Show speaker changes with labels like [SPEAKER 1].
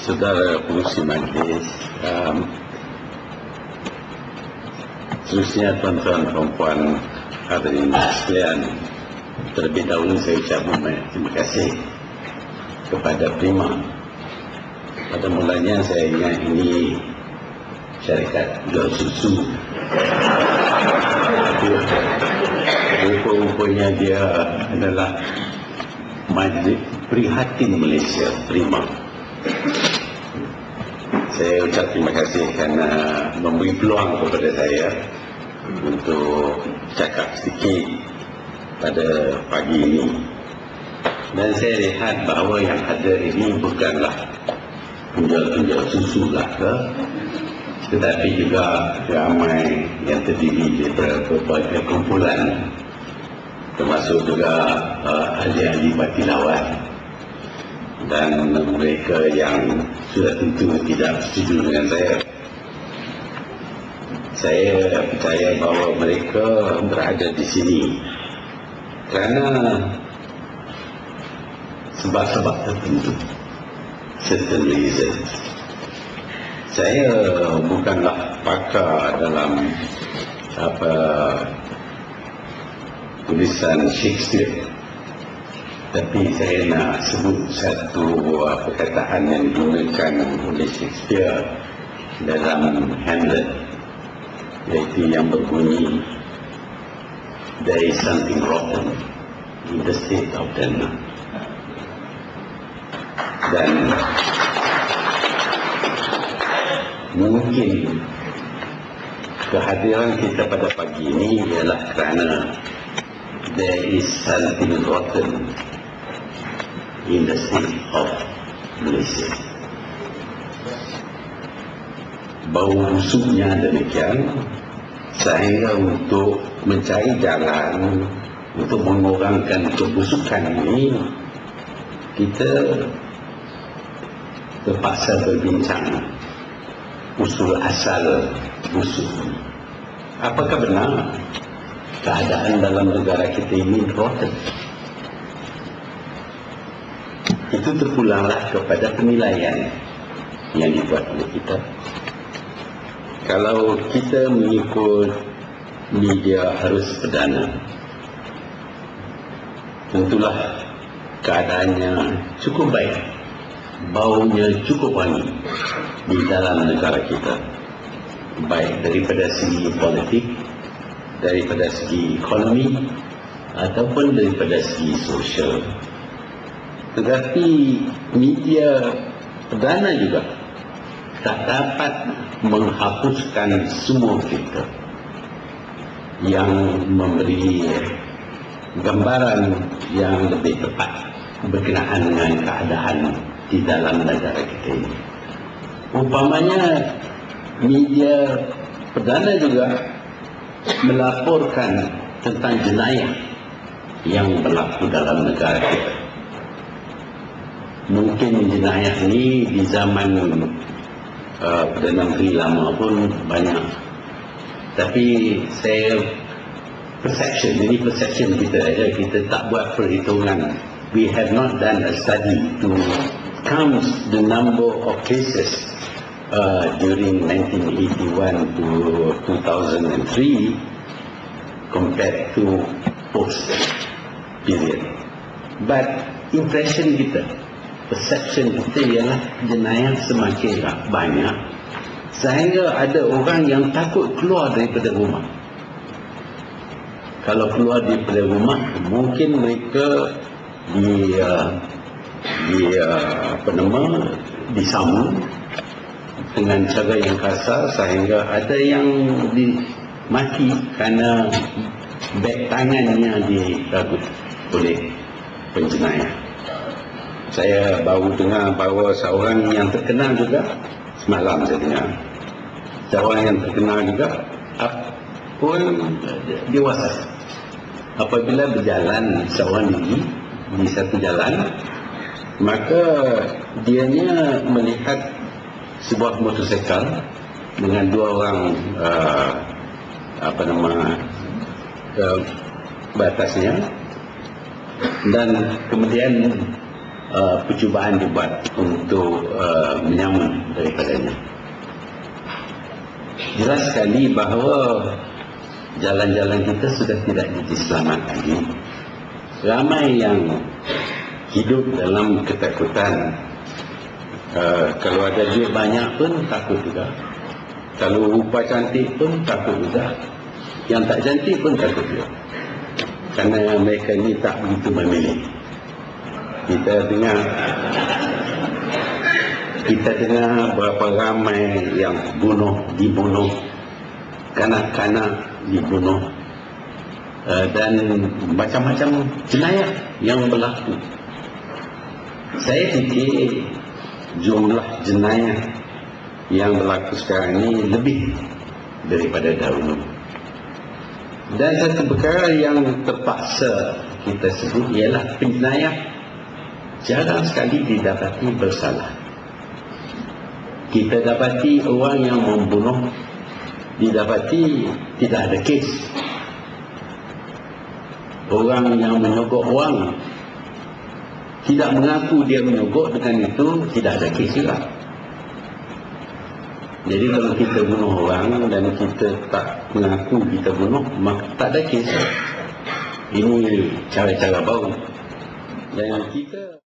[SPEAKER 1] Saudara pengurusi majlis, seterusnya tuan-tuan perempuan hadirin sekalian, terlebih dahulu saya ucapkan terima kasih kepada Prima. Pada mulanya saya ingat ini syarikat jual susu. Rupa-rupanya dia adalah Majlis Prihatin Malaysia, Prima. Saya ucap terima kasih kerana memberi peluang kepada saya untuk cakap sedikit pada pagi ini. Dan saya lihat bahawa yang ada ini bukanlah penjual-penjual susu lah tetapi juga ramai yang terdiri daripada berbagai kumpulan, termasuk juga ahli-ahli batilawat dan mereka yang sudah tentu tidak setuju dengan saya. Saya percaya bahawa mereka berada di sini kerana sebab-sebab tertentu, certain reasons. Saya bukanlah pakar dalam tulisan Shakespeare, tapi saya nak sebut satu perkataan yang digunakan oleh Shakespeare dalam Hamlet, iaitu yang berbunyi, "There is something rotten in the state of Denmark." Dan mungkin kehadiran kita pada pagi ini ialah kerana there is something rotten in the state of Malaysia. Bau busuknya demikian sehingga untuk mencari jalan untuk mengurangkan kebusukan ini, kita terpaksa berbincang usul asal busuk. Apakah benar keadaan dalam negara kita ini rotten? Itu terpulanglah kepada penilaian yang dibuat oleh kita. Kalau kita mengikut media arus perdana, tentulah keadaannya cukup baik, baunya cukup wangi di dalam negara kita, baik daripada segi politik, daripada segi ekonomi, ataupun daripada segi sosial. Tetapi media perdana juga tak dapat menghapuskan semua kita yang memberi gambaran yang lebih tepat berkenaan dengan keadaan di dalam negara kita ini. Umpamanya media perdana juga melaporkan tentang jenayah yang berlaku dalam negara kita. Mungkin jenayah ini di zaman Perdana Menteri lama pun banyak, tapi saya perception kita aja, kita tak buat perhitungan. We have not done a study to count the number of cases during 1981 to 2003 compared to post period. But impression kita, perception kita ialah jenayah semakin banyak sehingga ada orang yang takut keluar daripada rumah. Kalau keluar daripada rumah, mungkin mereka disambung dengan cara yang kasar sehingga ada yang dimati kerana beg tangannya dirabut oleh penjenayah. Saya baru dengar bahawa seorang yang terkenal juga, semalam saya dengar, seorang yang terkenal juga pun dewasa. Apabila berjalan seorang diri di satu jalan, maka dianya melihat sebuah motosikal dengan dua orang batasnya, dan kemudian percubaan dibuat untuk menyaman daripadanya. Jelas sekali bahawa jalan-jalan kita sudah tidak diselamat lagi. Ramai yang hidup dalam ketakutan. Kalau ada duit banyak pun takut juga. Kalau rupa cantik pun takut juga. Yang tak cantik pun takut juga. Kerana mereka ni tak begitu memilih. Kita dengar berapa ramai yang dibunuh, kanak-kanak dibunuh, dan macam-macam jenayah yang berlaku. Saya fikir jumlah jenayah yang berlaku sekarang ini lebih daripada dahulu. Dan satu perkara yang terpaksa kita sebut ialah penjenayah jarang sekali didapati bersalah. Kita dapati orang yang membunuh didapati tidak ada kes. Orang yang menyogok wang tidak mengaku dia menyogok, dengan itu tidak ada kes juga. Jadi kalau kita bunuh orang dan kita tak mengaku kita bunuh, maka tak ada kes. Ini cara-cara baru. Dan kita